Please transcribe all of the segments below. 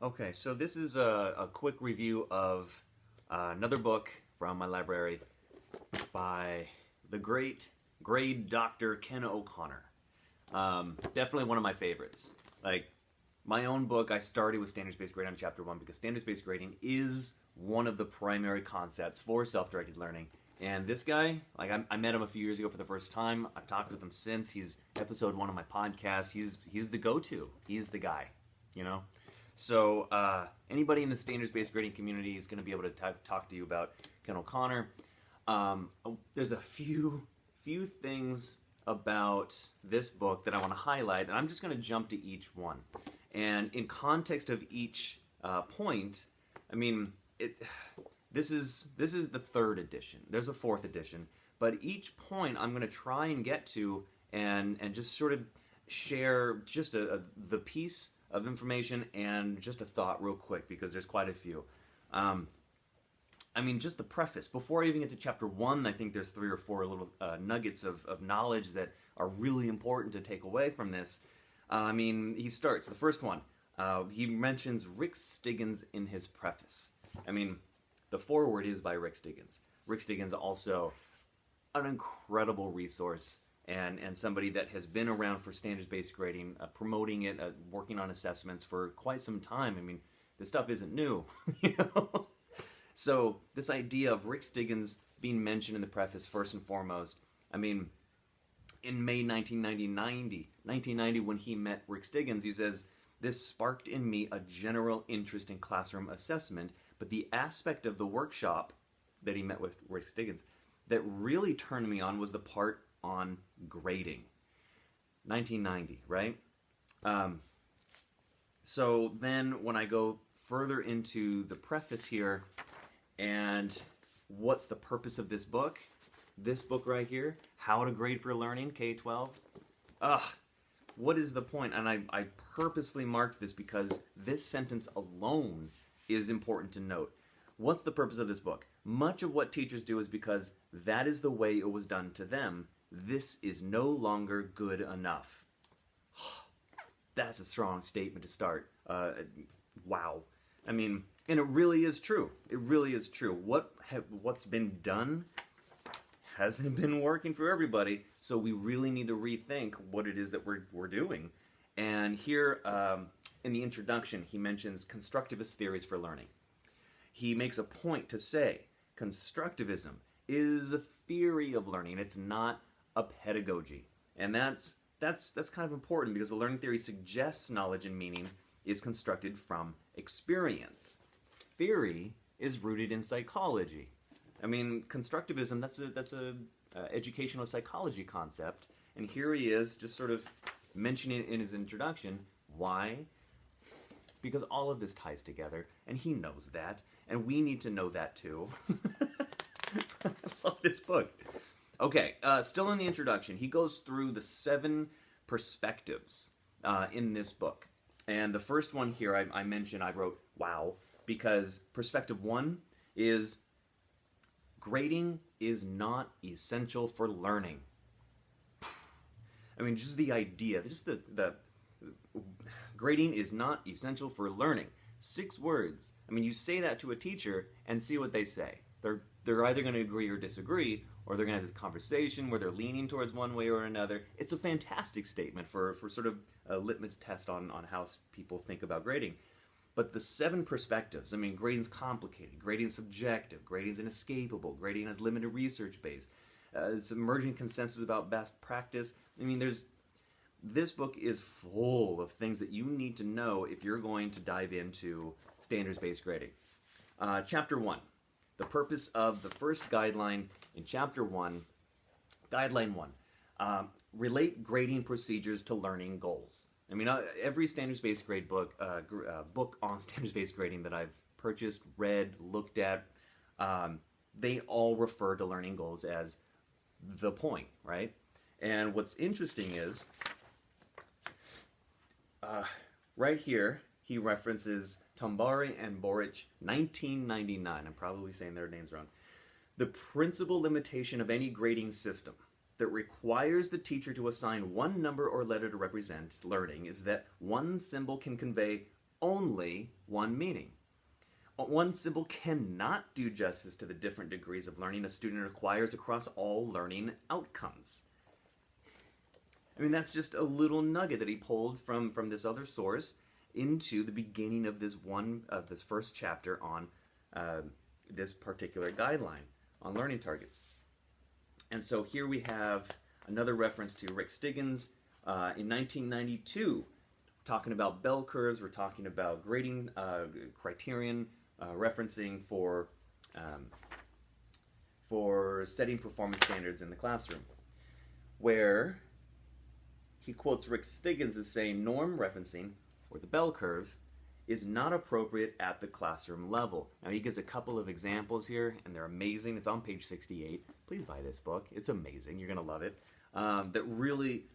Okay, so this is a quick review of another book from my library by the great grade Dr. Ken O'Connor. Definitely one of my favorites. Like, my own book, I started with standards-based grading on chapter 1 because standards-based grading is one of the primary concepts for self-directed learning. And this guy, like I met him a few years ago for the first time. I've talked with him since. He's episode 1 of my podcast. He's the go-to. He's the guy, you know? So anybody in the standards-based grading community is going to be able to talk to you about Ken O'Connor. There's a few things about this book that I want to highlight, and I'm just going to jump to each one. And in context of each point, I mean, this is the third edition. There's a fourth edition, but each point I'm going to try and get to and just sort of share just the piece of information and just a thought real quick because there's quite a few. I mean, just the preface. Before I even get to chapter 1, I think there's 3 or 4 little nuggets of knowledge that are really important to take away from this. I mean, he starts, the first one, he mentions Rick Stiggins in his preface. I mean, the foreword is by Rick Stiggins. Rick Stiggins also an incredible resource and somebody that has been around for standards-based grading, promoting it, working on assessments for quite some time. I mean, this stuff isn't new, you know? So this idea of Rick Stiggins being mentioned in the preface first and foremost, I mean, in May 1990, when he met Rick Stiggins, he says, "This sparked in me a general interest in classroom assessment, but the aspect of the workshop that he met with Rick Stiggins that really turned me on was the part on grading." 1990, right? So then when I go further into the preface here, and what's the purpose of this book? This book right here, How to Grade for Learning, K-12. What is the point? And I purposefully marked this because this sentence alone is important to note. What's the purpose of this book? Much of what teachers do is because that is the way it was done to them. This is no longer good enough. That's a strong statement to start. Wow. I mean, and it really is true. It really is true. What's been done hasn't been working for everybody, so we really need to rethink what it is that we're doing. And here, in the introduction, he mentions constructivist theories for learning. He makes a point to say constructivism is a theory of learning. It's not a pedagogy. And that's kind of important because the learning theory suggests knowledge and meaning is constructed from experience. Theory is rooted in psychology. I mean, constructivism, that's a educational psychology concept, and here he is just sort of mentioning it in his introduction. Why? Because all of this ties together, and he knows that, and we need to know that too. I love this book. Okay, still in the introduction, he goes through the 7 perspectives in this book. And the first one here I mentioned, I wrote, wow, because perspective 1 is grading is not essential for learning. I mean, just the idea, just the grading is not essential for learning. 6 words. I mean, you say that to a teacher and see what they say. They're either going to agree or disagree, or they're going to have this conversation where they're leaning towards one way or another. It's a fantastic statement for sort of a litmus test on how people think about grading. But the 7 perspectives, I mean, grading's complicated, grading's subjective, grading's inescapable, grading has limited research base, it's emerging consensus about best practice. I mean, this book is full of things that you need to know if you're going to dive into standards-based grading. Chapter 1, the purpose of the first guideline in Chapter 1, Guideline 1, relate grading procedures to learning goals. I mean, every standards-based grade book on standards-based grading that I've purchased, read, looked at, they all refer to learning goals as the point, right? And what's interesting is, right here, he references Tombari and Boric, 1999. I'm probably saying their names wrong. The principal limitation of any grading system that requires the teacher to assign one number or letter to represent learning is that one symbol can convey only one meaning. One symbol cannot do justice to the different degrees of learning a student acquires across all learning outcomes. I mean, that's just a little nugget that he pulled from this other source into the beginning of this first chapter on this particular guideline on learning targets. And so here we have another reference to Rick Stiggins in 1992, talking about bell curves. We're talking about grading criterion, referencing for setting performance standards in the classroom, where he quotes Rick Stiggins as saying norm referencing, or the bell curve, is not appropriate at the classroom level. Now he gives a couple of examples here, and they're amazing. It's on page 68. Please buy this book. It's amazing. You're going to love it. That really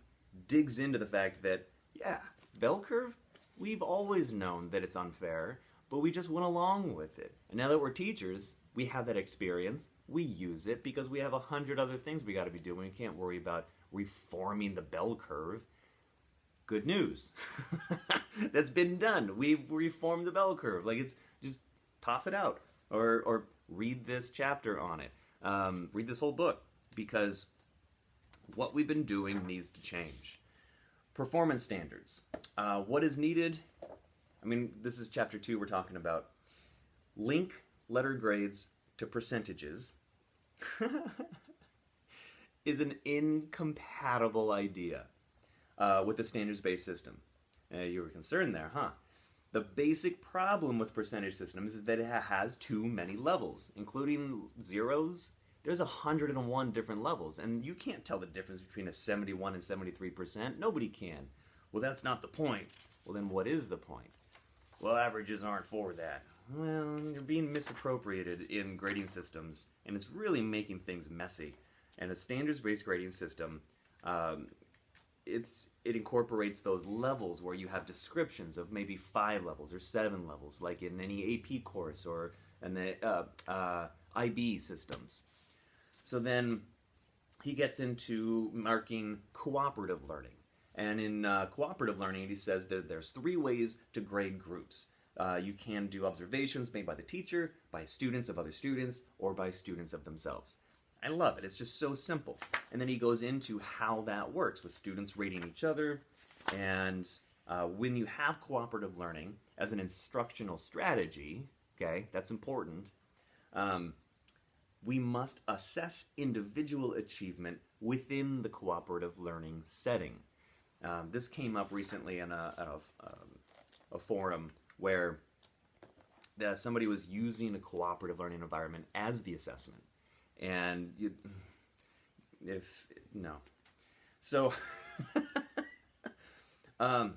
digs into the fact that, yeah, bell curve, we've always known that it's unfair, but we just went along with it. And now that we're teachers, we have that experience. We use it because we have 100 other things we got to be doing. We can't worry about reforming the bell curve. Good news. That's been done. We've reformed the bell curve. Like, it's just toss it out or read this chapter on it. Read this whole book, because what we've been doing needs to change. Performance standards. What is needed? I mean, this is chapter 2 we're talking about. Link letter grades to percentages is an incompatible idea with the standards-based system. You were concerned there, huh? The basic problem with percentage systems is that it has too many levels, including zeros. There's 101 different levels, and you can't tell the difference between a 71 and 73%. Nobody can. Well, that's not the point. Well, then what is the point? Well, averages aren't for that. Well, you're being misappropriated in grading systems, and it's really making things messy. And a standards-based grading system, it incorporates those levels where you have descriptions of maybe 5 levels or 7 levels, like in any AP course or in the IB systems. So then he gets into marking cooperative learning. And in cooperative learning, he says that there's 3 ways to grade groups. You can do observations made by the teacher, by students of other students, or by students of themselves. I love it. It's just so simple. And then he goes into how that works with students rating each other. And when you have cooperative learning as an instructional strategy, okay, that's important, we must assess individual achievement within the cooperative learning setting. This came up recently in a forum where somebody was using a cooperative learning environment as the assessment. And so all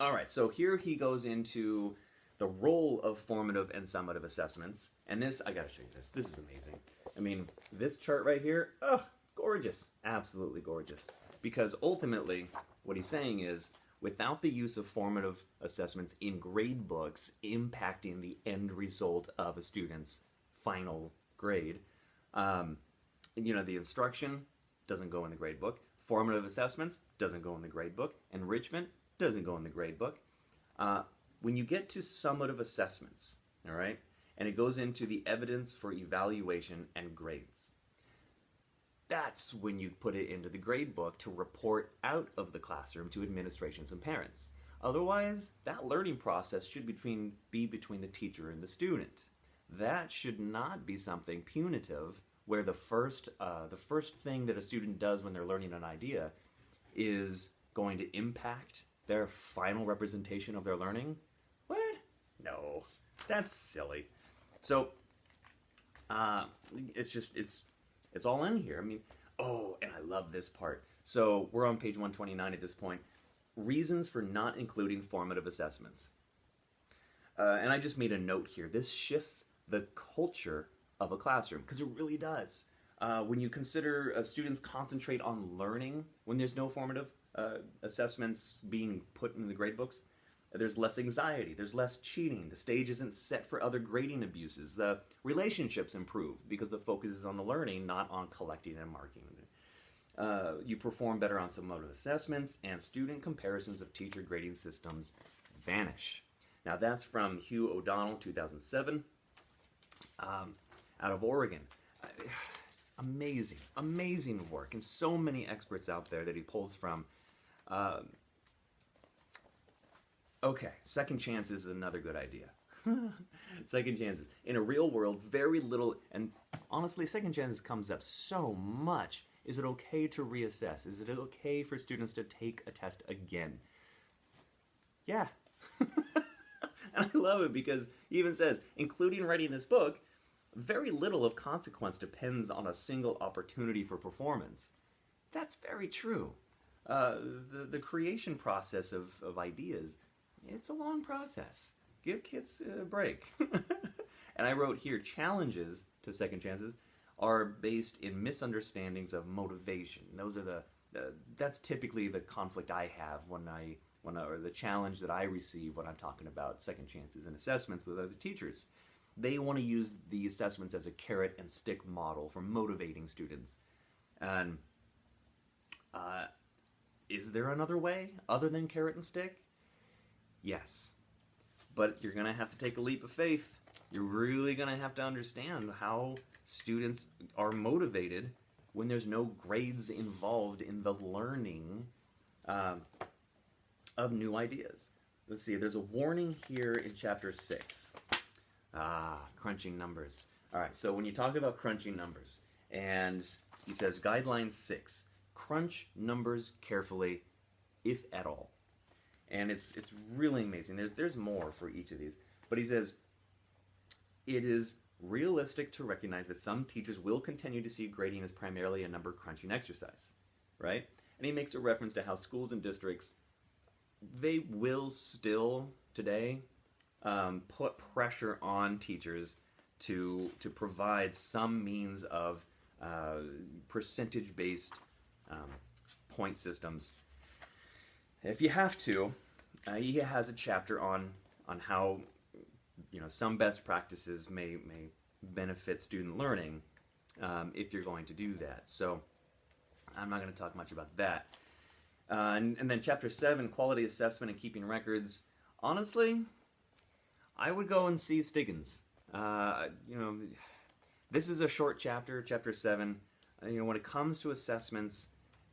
right, so here he goes into the role of formative and summative assessments. And this, I gotta show you this. This is amazing. I mean, this chart right here, oh, it's gorgeous. Absolutely gorgeous. Because ultimately, what he's saying is, without the use of formative assessments in grade books impacting the end result of a student's final grade, the instruction doesn't go in the grade book. Formative assessments doesn't go in the grade book. Enrichment doesn't go in the grade book. When you get to summative assessments, all right, and it goes into the evidence for evaluation and grades, that's when you put it into the grade book to report out of the classroom to administrations and parents. Otherwise, that learning process should be between the teacher and the student. That should not be something punitive, where the first thing that a student does when they're learning an idea is going to impact their final representation of their learning. What? No, that's silly. So it's all in here. I mean, oh, and I love this part. So we're on page 129 at this point. Reasons for not including formative assessments. And I just made a note here. This shifts the culture of a classroom, because it really does. When you consider students concentrate on learning when there's no formative assessments being put in the grade books, there's less anxiety, there's less cheating, the stage isn't set for other grading abuses, the relationships improve because the focus is on the learning, not on collecting and marking. You perform better on summative assessments, and student comparisons of teacher grading systems vanish. Now that's from Hugh O'Donnell, 2007, out of Oregon. It's amazing, amazing work, and so many experts out there that he pulls from. Okay, second chances is another good idea. Second chances. In a real world, very little, and honestly, second chances comes up so much. Is it okay to reassess? Is it okay for students to take a test again? Yeah. And I love it because he even says, including writing this book, very little of consequence depends on a single opportunity for performance. That's very true. The creation process of ideas, it's a long process. Give kids a break. And I wrote here, challenges to second chances are based in misunderstandings of motivation. Those are that's typically the conflict I have or the challenge that I receive when I'm talking about second chances and assessments with other teachers. They want to use the assessments as a carrot and stick model for motivating students. And is there another way other than carrot and stick? Yes. But you're going to have to take a leap of faith. You're really going to have to understand how students are motivated when there's no grades involved in the learning of new ideas. Let's see, there's a warning here in chapter 6. Crunching numbers. All right, so when you talk about crunching numbers, and he says, guideline 6, crunch numbers carefully, if at all. And it's really amazing. There's more for each of these. But he says, it is realistic to recognize that some teachers will continue to see grading as primarily a number crunching exercise, right? And he makes a reference to how schools and districts, they will still today put pressure on teachers to provide some means of percentage-based point systems. If you have to, he has a chapter on how some best practices may benefit student learning if you're going to do that. So I'm not going to talk much about that. And then chapter 7, quality assessment and keeping records. Honestly, I would go and see Stiggins. This is a short chapter, chapter 7. When it comes to assessments,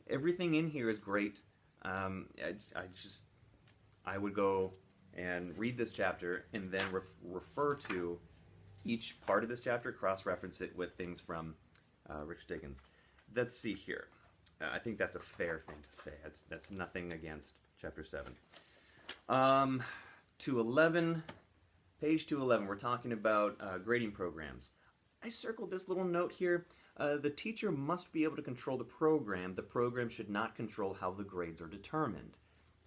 everything in here is great. I would go and read this chapter and then refer to each part of this chapter, cross-reference it with things from Rich Stiggins. Let's see here. I think that's a fair thing to say. That's nothing against chapter 7. 211, page 211, we're talking about grading programs. I circled this little note here. The teacher must be able to control the program. The program should not control how the grades are determined.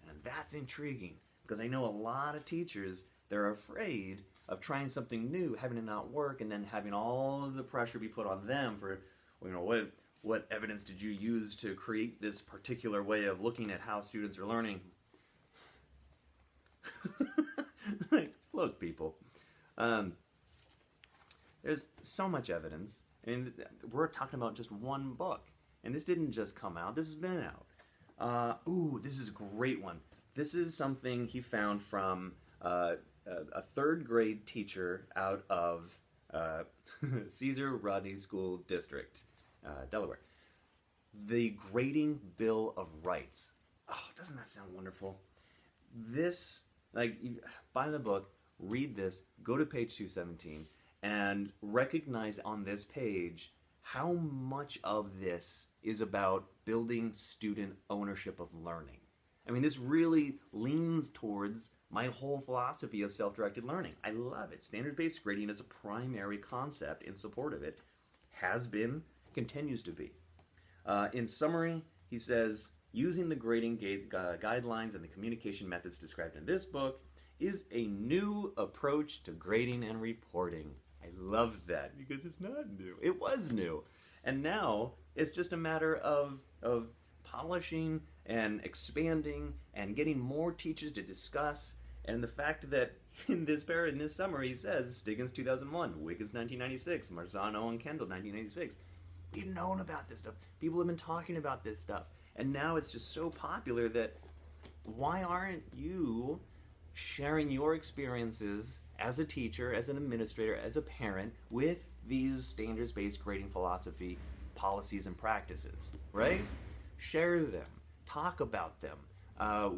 And that's intriguing, because I know a lot of teachers, they're afraid of trying something new, having it not work, and then having all of the pressure be put on them for, what evidence did you use to create this particular way of looking at how students are learning? Look, people, there's so much evidence, and we're talking about just one book, and this didn't just come out, this has been out. This is a great one. This is something he found from a third grade teacher out of Caesar Rodney School District, Delaware. The Grading Bill of Rights. Oh, doesn't that sound wonderful? This, buy the book, read this, go to page 217, and recognize on this page how much of this is about building student ownership of learning. I mean, this really leans towards my whole philosophy of self-directed learning. I love it. Standards-based grading is a primary concept in support of it. Has been, continues to be. In summary, he says, using the grading guidelines and the communication methods described in this book is a new approach to grading and reporting. I love that because it's not new. It was new. And now it's just a matter of polishing and expanding and getting more teachers to discuss. And the fact that in this summary he says Stiggins 2001, Wiggins 1996, Marzano and Kendall 1996. We've known about this stuff. People have been talking about this stuff. And now it's just so popular that why aren't you sharing your experiences as a teacher, as an administrator, as a parent with these standards-based grading philosophy policies and practices, right? Share them, talk about them,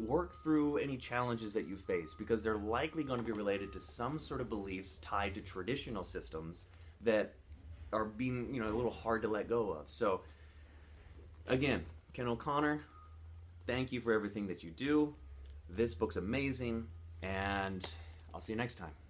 work through any challenges that you face, because they're likely going to be related to some sort of beliefs tied to traditional systems that are being, a little hard to let go of. So again, Ken O'Connor, thank you for everything that you do. This book's amazing, and I'll see you next time.